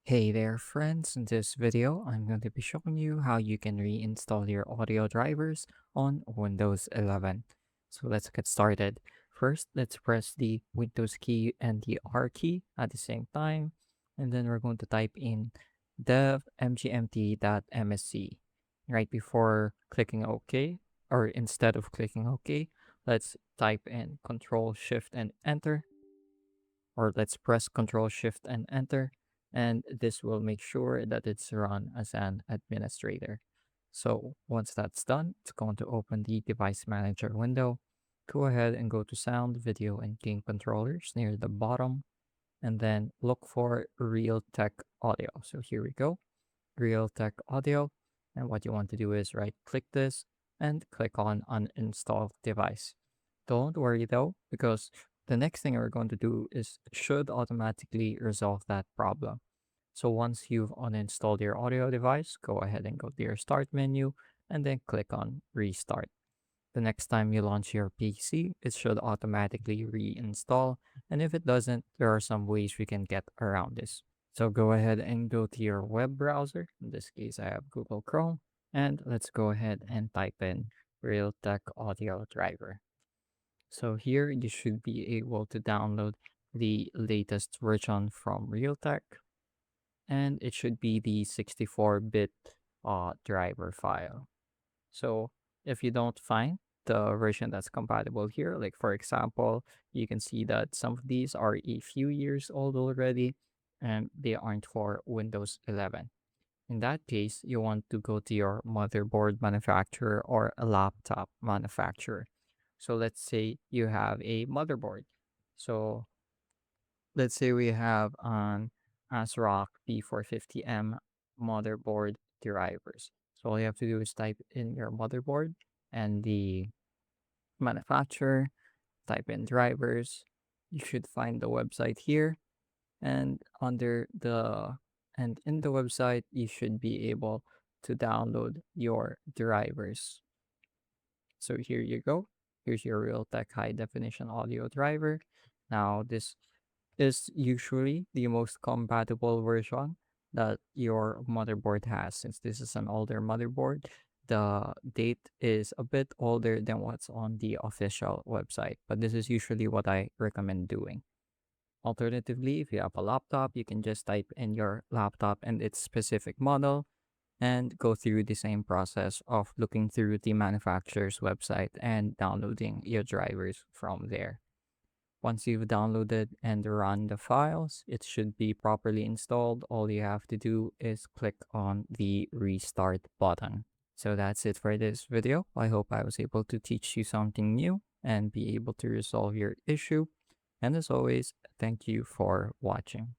Hey there friends, in this video I'm going to be showing you how you can reinstall your audio drivers on Windows 11. So let's get started. First, let's press the Windows key and the R key at the same time, and then we're going to type in dev mgmt.msc. Right before clicking OK, or instead of clicking OK, let's type in Control Shift and Enter, or let's press Control Shift and Enter, and this will make sure that it's run as an administrator. So once that's done, it's going to open the device manager window. Go ahead and go to sound, video, and game controllers near the bottom, and then look for Realtek Audio. So here we go, Realtek Audio. And what you want to do is right click this and click on uninstall device. Don't worry though, because the next thing we're going to do is should automatically resolve that problem. So once you've uninstalled your audio device, go ahead and go to your start menu and then click on restart. The next time you launch your PC, it should automatically reinstall. And if it doesn't, there are some ways we can get around this. So go ahead and go to your web browser. In this case, I have Google Chrome. And let's go ahead and type in Realtek Audio Driver. So here you should be able to download the latest version from Realtek, and it should be the 64-bit driver file. So if you don't find the version that's compatible here, like for example, you can see that some of these are a few years old already and they aren't for Windows 11. In that case, you want to go to your motherboard manufacturer or a laptop manufacturer. So let's say you have a motherboard. So let's say we have an ASRock P450M motherboard drivers. So all you have to do is type in your motherboard and the manufacturer, type in drivers. You should find the website here, and in the website you should be able to download your drivers. So here you go. Here's your Realtek high definition audio driver. Now this is usually the most compatible version that your motherboard has. Since this is an older motherboard, the date is a bit older than what's on the official website, but this is usually what I recommend doing. Alternatively, if you have a laptop, you can just type in your laptop and its specific model and go through the same process of looking through the manufacturer's website and downloading your drivers from there. Once you've downloaded and run the files, it should be properly installed. All you have to do is click on the restart button. So that's it for this video. I hope I was able to teach you something new and be able to resolve your issue. And as always, thank you for watching.